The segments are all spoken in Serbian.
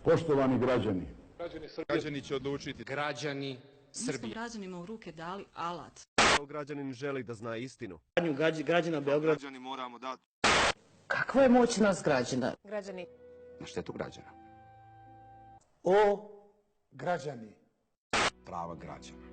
Poštovani građani, Građani će odlučiti. Građani Srbije. Mi smo građanima u ruke dali alat. Građanin želi da zna istinu. Građana Beograda. Građani moramo dati. Kakva je moć nas građana? Građani. Na štetu građana. O građani. Prava građana.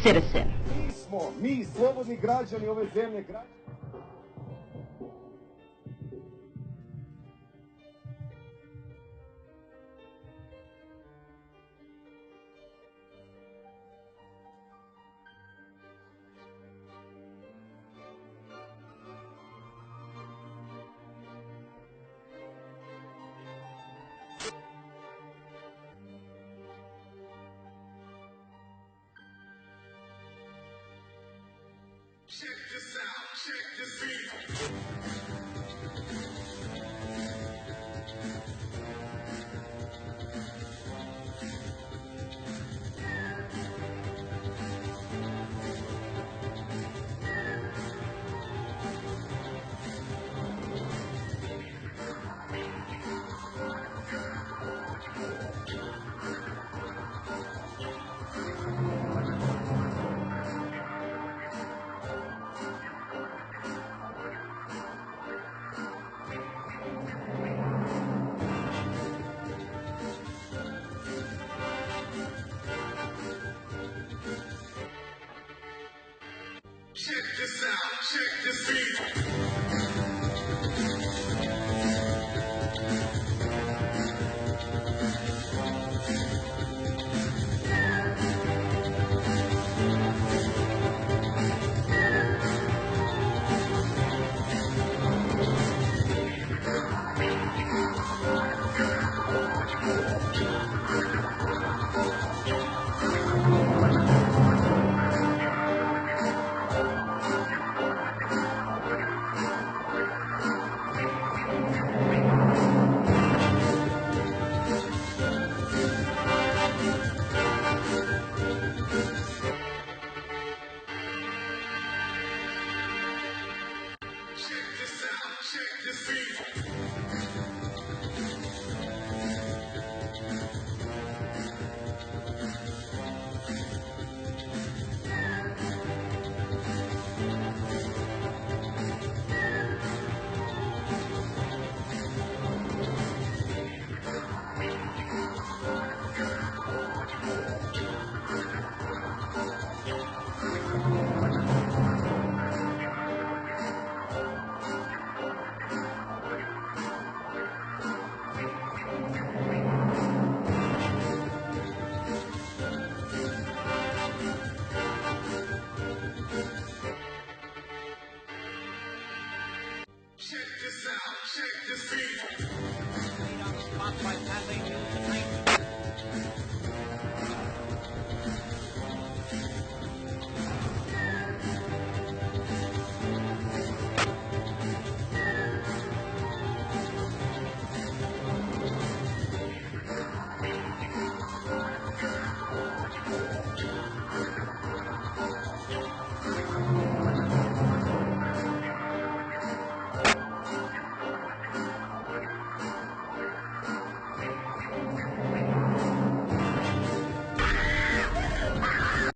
Citizen. Mi slobodni građani ove zemlje, Check this out, check this beat. Check this out, check this beat. Check this out, check this beat. Made on the spot by Saturday News.